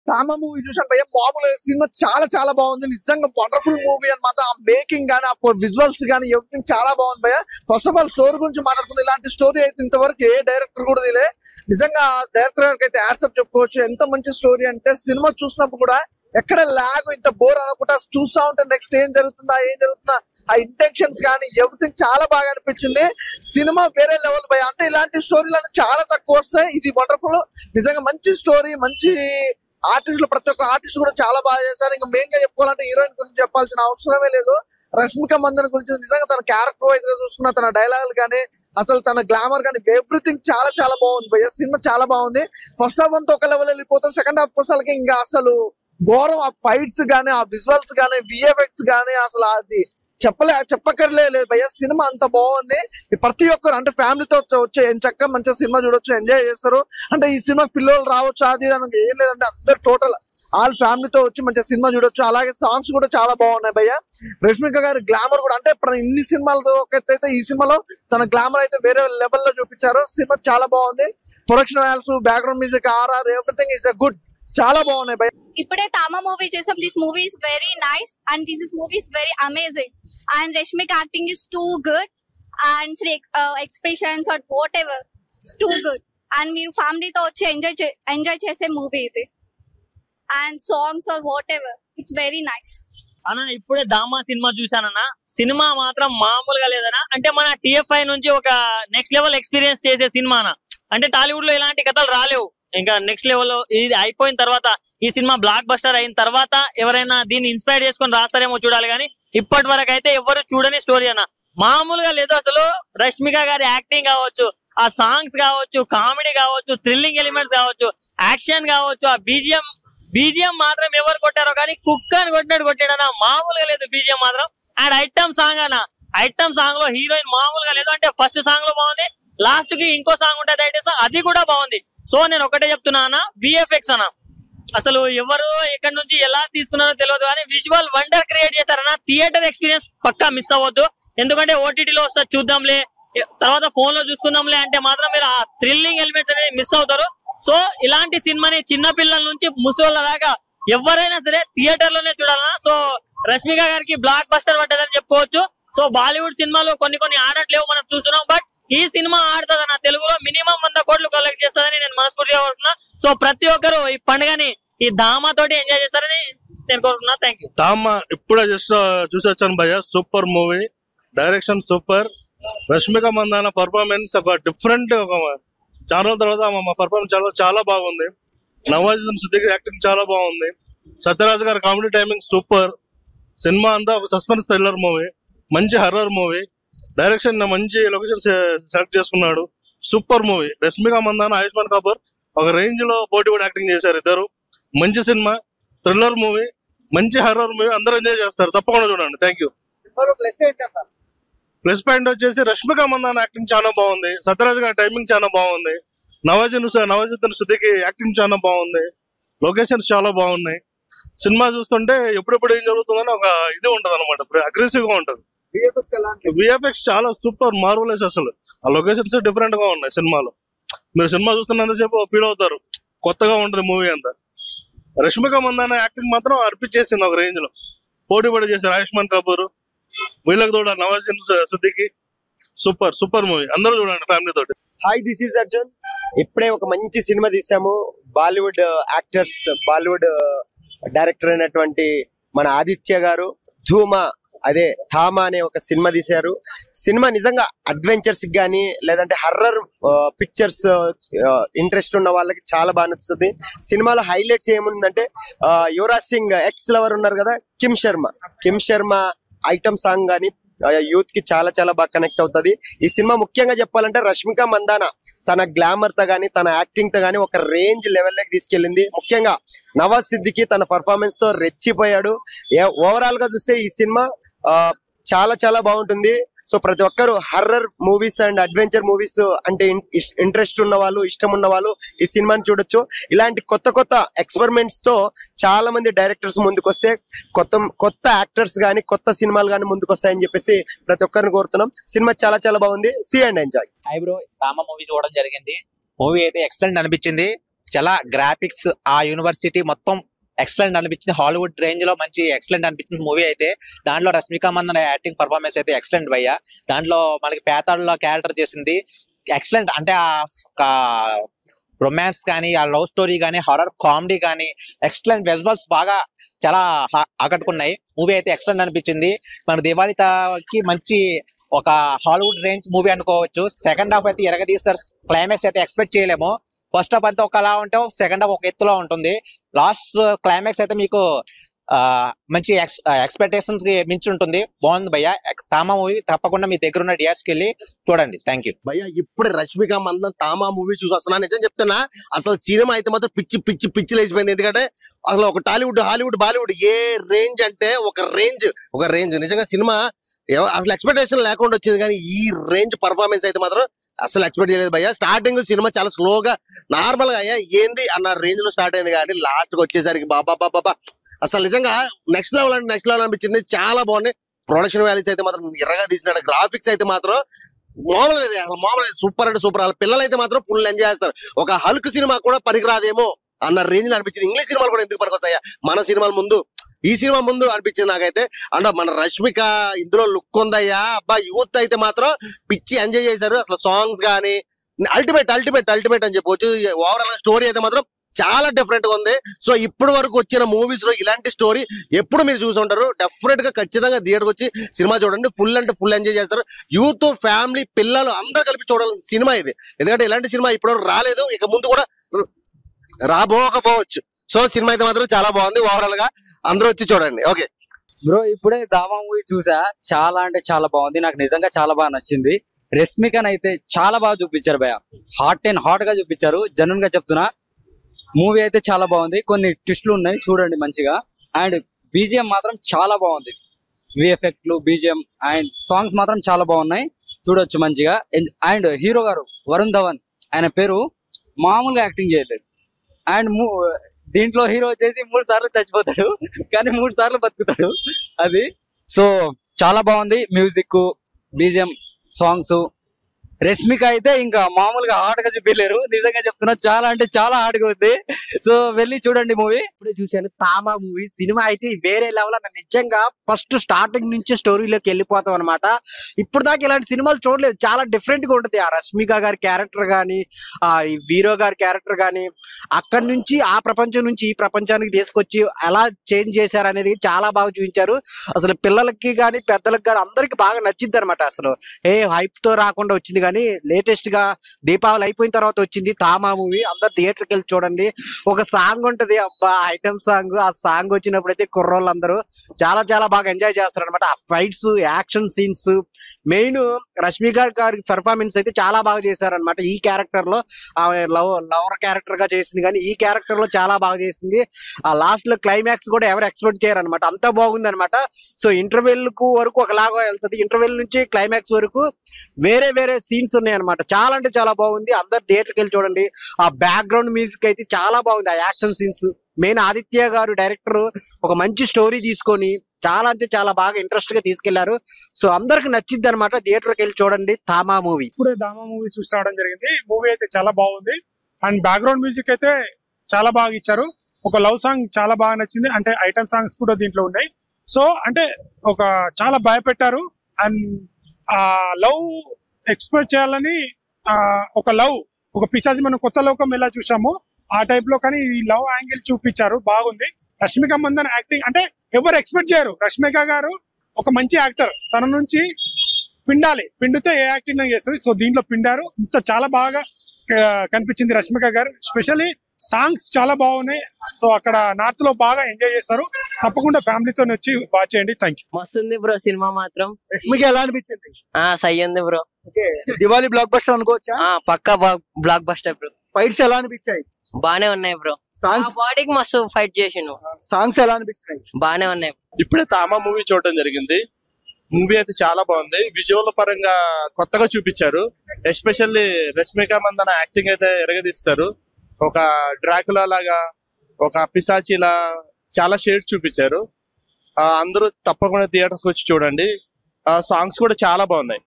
తామా movie చూసాను భయ్య, మామూలు సినిమా చాలా చాలా బాగుంది, నిజంగా వండర్ఫుల్ మూవీ అన్నమాట. ఆ మేకింగ్ గానీ ఆ విజువల్స్ గానీ ఎవ్రీథింగ్ చాలా బాగుంది భయ్య. ఫస్ట్ ఆఫ్ ఆల్ స్టోరీ గురించి మాట్లాడుతుంది, ఇలాంటి స్టోరీ అయితే ఇంతవరకు ఏ డైరెక్టర్ కూడా తెలియే. నిజంగా డైరెక్టర్ గారికి అయితే యాడ్సప్ చెప్పుకోవచ్చు. ఎంత మంచి స్టోరీ అంటే సినిమా చూసినప్పుడు కూడా ఎక్కడ లాగ్ ఇంత బోర్ అనకుండా చూస్తా ఉంటే నెక్స్ట్ ఏం జరుగుతుందా ఆ ఇంటెన్షన్స్ కానీ ఎవ్రీథింగ్ చాలా బాగా అనిపించింది. సినిమా వేరే లెవెల్ భయ్య. అంటే ఇలాంటి స్టోరీలు చాలా తక్కువ వస్తాయి, ఇది వండర్ఫుల్. నిజంగా మంచి స్టోరీ, మంచి ఆర్టిస్టులు, ప్రతి ఒక్క ఆర్టిస్ట్ కూడా చాలా బాగా చేశారు. ఇంకా మెయిన్ గా చెప్పుకోవాలంటే హీరోయిన్ గురించి చెప్పాల్సిన అవసరమే లేదు. రష్మిక మందన గురించి నిజంగా తన క్యారెక్టర్ వైజ్ గా చూసుకున్న, తన డైలాగులు కానీ అసలు తన గ్లామర్ కానీ ఎవ్రీథింగ్ చాలా చాలా బాగుంది భయ్య. సినిమా చాలా బాగుంది. ఫస్ట్ హాఫ్ అంతా ఒక లెవెల్ వెళ్ళిపోతుంది, సెకండ్ హాఫ్ అసలు ఇంకా అసలు ఘోరం. ఆ ఫైట్స్ గానీ, ఆ విజువల్స్ గానీ, విఎఫ్ఎక్స్ గానీ అసలు అది చెప్పక్కర్లేదు భయ్య. సినిమా అంత బాగుంది. ప్రతి ఒక్కరు అంటే ఫ్యామిలీతో వచ్చే చక్కగా మంచిగా సినిమా చూడొచ్చు, ఎంజాయ్ చేస్తారు. అంటే ఈ సినిమా పిల్లలు రావచ్చు అది దానికి ఏం లేదంటే అందరు టోటల్ ఆల్ ఫ్యామిలీతో వచ్చి మంచిగా సినిమా చూడొచ్చు. అలాగే సాంగ్స్ కూడా చాలా బాగున్నాయి భయ్య. రష్మిక గారి గ్లామర్ కూడా అంటే ఇన్ని సినిమాలతో అయితే ఈ సినిమాలో తన గ్లామర్ అయితే వేరే లెవెల్లో చూపించారు. సినిమా చాలా బాగుంది. Production values, background music, RR everything is good, చాలా బాగున్నాయి భయ్య. ఇప్పుడే తామా మూవీ చేసాం. This movie is very nice and this movie is very amazing and Rashmika acting is too good and expressions are whatever too good and మీరు ఫ్యామిలీతో వచ్చి enjoy చేసే movie ఇది and songs are whatever it's very nice. అన్న ఇప్పుడే దామా cinema చూసానన్నా, cinema మాత్రం మామూలుగా లేదన్నా. అంటే మన TFI నుంచి ఒక నెక్స్ట్ లెవెల్ ఎక్స్పీరియన్స్ చేసే సినిమానా. అంటే టాలీవుడ్ లో ఇలాంటి కథలు రాలేవు. ఇంకా నెక్స్ట్ లెవెల్ ఇది అయిపోయిన తర్వాత, ఈ సినిమా బ్లాక్ బస్టర్ అయిన తర్వాత ఎవరైనా దీన్ని ఇన్స్పైర్ చేసుకొని రాస్తారేమో చూడాలి. కానీ ఇప్పటి వరకు అయితే ఎవరు చూడని స్టోరీ అన్న, మామూలుగా లేదు అసలు. రష్మిక గారి యాక్టింగ్ కావచ్చు, ఆ సాంగ్స్ కావచ్చు, కామెడీ కావచ్చు, థ్రిల్లింగ్ ఎలిమెంట్స్ కావచ్చు, యాక్షన్ కావచ్చు, ఆ బీజిఎం మాత్రం ఎవరు కొట్టారో కానీ కుక్క అని కొట్టాడన్నా, మామూలుగా లేదు బీజిఎం మాత్రం. అండ్ ఐటమ్ సాంగ్ అన్న, ఐటమ్ సాంగ్ లో హీరోయిన్ మామూలుగా లేదు. అంటే ఫస్ట్ సాంగ్ లో బాగుంది, లాస్ట్ కి ఇంకో సాంగ్ ఉంటుంది అయితే అది కూడా బాగుంది. సో నేను ఒకటే చెప్తున్నా అన్న, విఎఫ్ఎక్స్ అన్న అసలు ఎవరు ఎక్కడి నుంచి ఎలా తీసుకున్నారో తెలియదు కానీ విజువల్ వండర్ క్రియేట్ చేశారన్న. థియేటర్ ఎక్స్పీరియన్స్ పక్కా మిస్ అవ్వద్దు. ఎందుకంటే ఓటీటీలో వస్తా చూద్దాంలే, తర్వాత ఫోన్ లో చూసుకుందాంలే అంటే మాత్రం మీరు ఆ థ్రిల్లింగ్ ఎలిమెంట్స్ అనేది మిస్ అవుతారు. సో ఇలాంటి సినిమాని చిన్న పిల్లల నుంచి ముసలి దాకా ఎవరైనా సరే థియేటర్ లోనే చూడాలన్నా. సో రష్మిక గారికి బ్లాక్ బస్టర్ పడ్డదని చెప్పుకోవచ్చు. సో బాలీవుడ్ సినిమాలో కొన్ని ఆడట్లేవు మనం చూస్తున్నాం, బట్ ఈ సినిమా ఆడుతుంది అన్న. తెలుగులో మినిమం 100 కోట్లు కలెక్ట్ చేస్తుందని నేను మనస్ఫూర్తిగా కోరుకున్నా. సో ప్రతి ఒక్కరు ఈ పండుగని ఈ ధామా తోటి ఎంజాయ్ చేస్తారని నేను కోరుకున్నా. Thank you. ధామా ఇప్పుడే జస్ట్ చూసి వచ్చాను భయ్య. Super movie, direction super, Rashmika Mandanna performance ఒక డిఫరెంట్, ఒక చాలా రోజుల తర్వాత మా పర్ఫార్మెన్స్ చాలా బాగుంది. నవాజుద్దీన్ సిద్దికీ యాక్టింగ్ చాలా బాగుంది. సత్యరాజ్ గారి కామెడీ టైమింగ్ సూపర్. సినిమా అంతా ఒక సస్పెన్స్ థ్రిల్లర్ మూవీ, మంచి హర్రర్ మూవీ, డైరెక్షన్ మంచి లొకేషన్ సెలెక్ట్ చేసుకున్నాడు. Super movie. రష్మిక మందాన, ఆయుష్మాన్ కపూర్ ఒక రేంజ్ లో పోటీ యాక్టింగ్ చేశారు ఇద్దరు. మంచి సినిమా, థ్రిల్లర్ మూవీ, మంచి హర్రర్ మూవీ, అందరూ ఎంజాయ్ చేస్తారు, తప్పకుండా చూడండి. Thank you. ప్లస్ పాయింట్ వచ్చేసి రష్మిక మందాన యాక్టింగ్ చాలా బాగుంది, సత్యరాజ్ గారి టైమింగ్ చాలా బాగుంది, నవాజుద్దీన్ సిద్దికీ యాక్టింగ్ చాలా బాగుంది, లొకేషన్స్ చాలా బాగున్నాయి. సినిమా చూస్తుంటే ఎప్పుడెప్పుడు ఏం జరుగుతుందని ఒక ఇది ఉంటది అనమాట, అగ్రెసివ్ గా ఉంటది. విఎఫ్ఎక్స్ చాలా సూపర్, మార్వలెస్. అసలు ఆ లొకేషన్స్ డిఫరెంట్ గా ఉన్నాయి సినిమాలో. మీరు సినిమా చూస్తున్నంతసేపు ఫీల్ అవుతారు, కొత్తగా ఉంటది మూవీ అంతా. రష్మిక మందాన యాక్టింగ్ మాత్రం అర్పించేసింది ఒక రేంజ్ లో. పోటీ చేశారు ఆయుష్మాన్ కపూర్, వీళ్ళకి తోడ నవాజుద్దీన్ సిద్దికీ. సూపర్ మూవీ, అందరూ చూడండి ఫ్యామిలీ తోటి. Hi, this is Arjun. ఇప్పుడే ఒక మంచి సినిమా తీసాము. బాలీవుడ్ యాక్టర్స్, బాలీవుడ్ డైరెక్టర్ అయినటువంటి మన ఆదిత్య గారు ధామా అనే ఒక సినిమా తీశారు. సినిమా నిజంగా అడ్వెంచర్స్ గానీ లేదంటే హర్రర్ పిక్చర్స్ ఇంట్రెస్ట్ ఉన్న వాళ్ళకి చాలా బాగా నచ్చుతుంది. సినిమాలో హైలైట్స్ ఏముందంటే యువరాజ్ సింగ్ ఎక్స్ లవర్ ఉన్నారు కదా, కిమ్ శర్మ ఐటమ్ సాంగ్ గానీ యూత్ కి చాలా చాలా బాగా కనెక్ట్ అవుతుంది. ఈ సినిమా ముఖ్యంగా చెప్పాలంటే రష్మిక మందాన తన గ్లామర్ తో గానీ తన యాక్టింగ్ తో గానీ ఒక రేంజ్ లెవెల్లోకి తీసుకెళ్లింది. ముఖ్యంగా నవాజ్ సిద్దికీ తన పర్ఫార్మెన్స్ తో రెచ్చిపోయాడు. ఓవరాల్ గా చూస్తే ఈ సినిమా చాలా చాలా బాగుంటుంది. సో ప్రతి ఒక్కరు horror movies and adventure movies అంటే ఇంట్రెస్ట్ ఉన్న వాళ్ళు, ఇష్టం ఉన్న వాళ్ళు ఈ సినిమాని చూడొచ్చు. ఇలాంటి కొత్త ఎక్స్పెరిమెంట్స్ తో చాలా మంది డైరెక్టర్స్ ముందుకు వస్తే కొత్త యాక్టర్స్ గానీ కొత్త సినిమాలు గానీ ముందుకు వస్తాయని చెప్పేసి ప్రతి ఒక్కరిని కోరుతున్నాం. సినిమా చాలా చాలా బాగుంది. See and enjoy. Hi bro, Thama movie చూడడం జరిగింది. మూవీ అయితే ఎక్సలెంట్ అనిపించింది. చాలా గ్రాఫిక్స్ ఆ యూనివర్సిటీ మొత్తం ఎక్సలెంట్ అనిపించింది. హాలీవుడ్ రేంజ్ లో మంచి ఎక్సలెంట్ అనిపించింది మూవీ అయితే. దాంట్లో రష్మిక మందన యాక్టింగ్ పర్ఫార్మెన్స్ అయితే ఎక్సలెంట్ భయ్య. దాంట్లో మనకి పేతాడులో క్యారెక్టర్ చేసింది ఎక్సలెంట్. అంటే ఆ రొమాన్స్ కానీ, ఆ లవ్ స్టోరీ కానీ, హారర్ కామెడీ కానీ ఎక్సలెంట్. విజువల్స్ బాగా చాలా ఆకట్టుకున్నాయి. మూవీ అయితే ఎక్సలెంట్ అనిపించింది. మన దివాళీకి మంచి ఒక హాలీవుడ్ రేంజ్ మూవీ అనుకోవచ్చు. సెకండ్ హాఫ్ అయితే ఎరగదీస్తారు. క్లైమాక్స్ అయితే ఎక్స్పెక్ట్ చేయలేము. ఫస్ట్ హాఫ్ అంతా ఒకలా ఉంటే సెకండ్ హాఫ్ ఒక ఎత్తులో ఉంటుంది. లాస్ట్ క్లైమాక్స్ అయితే మీకు మంచి ఎక్స్పెక్టేషన్స్ కి మించి ఉంటుంది. బాగుంది భయ్య. తామా మూవీ తప్పకుండా మీ దగ్గర ఉన్న థియేటర్స్ కి వెళ్ళి చూడండి. థ్యాంక్ యూ భయ్య. ఇప్పుడు రష్మిక మందన్ తామా మూవీ చూసి వస్తున్నా. నిజం చెప్తున్నా, అసలు సినిమా అయితే మాత్రం పిచ్చి పిచ్చి పిచ్చి లేచిపోయింది. ఎందుకంటే అసలు ఒక టాలీవుడ్, హాలీవుడ్, బాలీవుడ్ ఏ రేంజ్ అంటే ఒక రేంజ్ నిజంగా సినిమా అసలు ఎక్స్పెక్టేషన్ లేకుండా వచ్చింది. కానీ ఈ రేంజ్ పర్ఫార్మెన్స్ అయితే మాత్రం అసలు ఎక్స్పెక్ట్ చేయలేదు భయ్య. స్టార్టింగ్ సినిమా చాలా స్లోగా నార్మల్ గా అయ్యా ఏంది అన్న రేంజ్ లో స్టార్ట్ అయింది. కానీ లాస్ట్ కి వచ్చేసరికి బాబా అసలు నిజంగా నెక్స్ట్ లెవెల్ అనిపించింది. చాలా బాగున్నాయి. ప్రొడక్షన్ వాల్యూస్ అయితే మాత్రం ఎర్రగా తీసినాడు. గ్రాఫిక్స్ అయితే మాత్రం మామూలు సూపర్ అంటే సూపర్. వాళ్ళ పిల్లలు అయితే మాత్రం ఫుల్ ఎంజాయ్ చేస్తారు. ఒక హల్క్ సినిమా కూడా పనికిరాదేమో అన్న రేంజ్ లో అనిపించింది. ఇంగ్లీష్ సినిమాలు కూడా ఎందుకు పనికొస్తాయా మన సినిమాల ముందు, ఈ సినిమా ముందు అనిపించింది నాకైతే. అంటే మన రష్మిక ఇందులో లుక్ ఉందయ్యా. అబ్బా యూత్ అయితే మాత్రం పిచ్చి ఎంజాయ్ చేశారు. అసలు సాంగ్స్ కానీ అల్టిమేట్ అని చెప్పవచ్చు. ఓవరాల్ స్టోరీ అయితే మాత్రం చాలా డిఫరెంట్ గా ఉంది. సో ఇప్పుడు వరకు వచ్చిన మూవీస్ లో ఇలాంటి స్టోరీ ఎప్పుడు మీరు చూసి ఉంటారు. డెఫినెట్ గా ఖచ్చితంగా థియేటర్కి వచ్చి సినిమా చూడండి. ఫుల్ అంటే ఫుల్ ఎంజాయ్ చేస్తారు. యూత్, ఫ్యామిలీ, పిల్లలు అందరు కలిపి చూడాల్సిన సినిమా ఇది. ఎందుకంటే ఇలాంటి సినిమా ఇప్పటివరకు రాలేదు, ఇక ముందు కూడా రాబోకపోవచ్చు. సో సినిమా అయితే మాత్రం చాలా బాగుంది. ఓవరాల్ గా అందరూ వచ్చి చూడండి. ఓకే బ్రో, ఇప్పుడే దామా మూవీ చూసా. చాలా అంటే చాలా బాగుంది. నాకు నిజంగా చాలా బాగా నచ్చింది. రష్మికన్ అయితే చాలా బాగా చూపించారు భయ. హాట్ గా చూపించారు. జెన్యూన్ గా చెప్తున్నా. మూవీ అయితే చాలా బాగుంది. కొన్ని ట్విస్టులు ఉన్నాయి, చూడండి మంచిగా. అండ్ బీజిఎం మాత్రం చాలా బాగుంది. విఎఫ్ఎక్ట్లు, బీజిఎం అండ్ సాంగ్స్ మాత్రం చాలా బాగున్నాయి, చూడొచ్చు మంచిగా. అండ్ హీరో గారు వరుణ్ ధవన్, ఆయన పేరు మామూలుగా యాక్టింగ్ చేయలేదు. అండ్ దీంట్లో హీరో వచ్చేసి 3 సార్లు చచ్చిపోతాడు, కానీ 3 సార్లు బతుకుతాడు. అది సో చాలా బాగుంది. Music, BGM, songs. రష్మిక అయితే ఇంకా మామూలుగా హార్డ్ గా చూపించలేరు. నిజంగా చెప్తున్నా, చాలా అంటే చాలా హార్డ్ గా ఉంది. సో వెళ్ళి చూడండి మూవీ. ఇప్పుడే చూశాను తామా మూవీ. సినిమా అయితే వేరే లెవెల్. నిజంగా ఫస్ట్ స్టార్టింగ్ నుంచి స్టోరీలోకి వెళ్ళిపోతాం అనమాట. ఇప్పుడు దాకా ఇలాంటి సినిమాలు చూడలేదు. చాలా డిఫరెంట్ గా ఉంటుంది. ఆ రష్మిక గారి క్యారెక్టర్ గానీ, ఆ వీరో గారి క్యారెక్టర్ గానీ, అక్కడి నుంచి ఆ ప్రపంచం నుంచి ఈ ప్రపంచానికి తీసుకొచ్చి ఎలా చేంజ్ చేశారు అనేది చాలా బాగా చూపించారు. అసలు పిల్లలకి కానీ పెద్దలకి కానీ అందరికి బాగా నచ్చింది అనమాట. అసలు హైప్ తో రాకుండా వచ్చింది. కానీ లేటెస్ట్ గా దీపావళి అయిపోయిన తర్వాత వచ్చింది తామా మూవీ. అందరు థియేటర్కి వెళ్ళి చూడండి. ఒక సాంగ్ ఉంటది, అబ్బా ఐటమ్ సాంగ్. ఆ సాంగ్ వచ్చినప్పుడు అయితే కుర్రోళ్ళందరూ చాలా చాలా బాగా ఎంజాయ్ చేస్తారు అనమాట. ఆ fights, action scenes, main Rashmika గారి పెర్ఫార్మెన్స్ అయితే చాలా బాగా చేశారనమాట. ఈ క్యారెక్టర్ లో ఆమె లవర్ క్యారెక్టర్ గా చేసింది, కానీ ఈ క్యారెక్టర్ లో చాలా బాగా చేసింది. ఆ లాస్ట్ లో క్లైమాక్స్ కూడా ఎవరు ఎక్స్పెక్ట్ చేయరు అనమాట. అంత బాగుంది అనమాట. సో ఇంటర్వెల్ కు వరకు ఒకలాగా వెళ్తుంది, ఇంటర్వెల్ నుంచి క్లైమాక్స్ వరకు వేరే వేరే సీన్స్ ఉన్నాయన్నమాట. చాలా అంటే చాలా బాగుంది. అందరు థియేటర్కి వెళ్ళి చూడండి. ఆ బ్యాక్గ్రౌండ్ మ్యూజిక్ అయితే చాలా బాగుంది. ఆ యాక్షన్ సీన్స్, మెయిన్ ఆదిత్య గారు డైరెక్టర్ ఒక మంచి స్టోరీ తీసుకొని చాలా అంటే చాలా బాగా ఇంట్రెస్ట్ గా తీసుకెళ్లారు. సో అందరికి నచ్చిద్ది అనమాట. థియేటర్కి వెళ్ళి చూడండి తామా మూవీ. ఇప్పుడే దామా మూవీ చూసి రావడం జరిగింది. మూవీ అయితే చాలా బాగుంది. అండ్ బ్యాక్గ్రౌండ్ మ్యూజిక్ అయితే చాలా బాగా ఇచ్చారు. ఒక లవ్ సాంగ్ చాలా బాగా నచ్చింది. అంటే ఐటమ్ సాంగ్స్ కూడా దీంట్లో ఉన్నాయి. సో అంటే ఒక చాలా భయపెట్టారు. అండ్ ఆ లవ్ ఎక్స్ప్రెస్ చేయాలని ఒక పిశాచి మనం కొత్త లోకం ఎలా చూసామో ఆ టైప్ లో, కానీ ఈ లవ్ యాంగిల్ చూపించారు. బాగుంది. రష్మిక మందన్ యాక్టింగ్ అంటే ఎవరు ఎక్స్పెక్ట్ చేయరు. రష్మిక గారు ఒక మంచి యాక్టర్, తన నుంచి పిండితే ఏ యాక్టింగ్ చేస్తుంది. సో దీంట్లో పిండారు. ఇంత చాలా బాగా కనిపించింది రష్మిక గారు. స్పెషల్లీ సాంగ్స్ చాలా బాగున్నాయి. సో అక్కడ నార్త్ లో బాగా ఎంజాయ్ చేస్తారు. తప్పకుండా ఫ్యామిలీతో వచ్చి వాచ్ చేయండి. Thank you. మస్తుంది బ్రో సినిమా మాత్రం. రష్మిక ఎలా అనిపించింది? సై ఉంది బ్రో. దివాళీ బ్లాక్ బస్టర్ అనుకోవచ్చా? పక్కా బ్లాక్ బస్టర్ బ్రో. ఫైట్స్ ఎలా అనిపించాయి? బానే ఉన్నాయి బ్రో. సాంగ్స్ బాడీకి మస్తు ఫైట్ చేసిండు. సాంగ్స్ ఎలా అనిపించాయి? బానే ఉన్నాయి. ఇప్పుడే తామా మూవీ చూడటం జరిగింది. మూవీ అయితే చాలా బాగుంది. విజువల్ పరంగా కొత్తగా చూపించారు. ఎస్పెషల్లీ రష్మిక మందన యాక్టింగ్ అయితే ఎరగదీస్తారు. ఒక డ్రాకులా లాగా, ఒక పిశాచిలా చాలా షేడ్స్ చూపించారు. అందరూ తప్పకుండా థియేటర్స్ వచ్చి చూడండి. సాంగ్స్ కూడా చాలా బాగున్నాయి.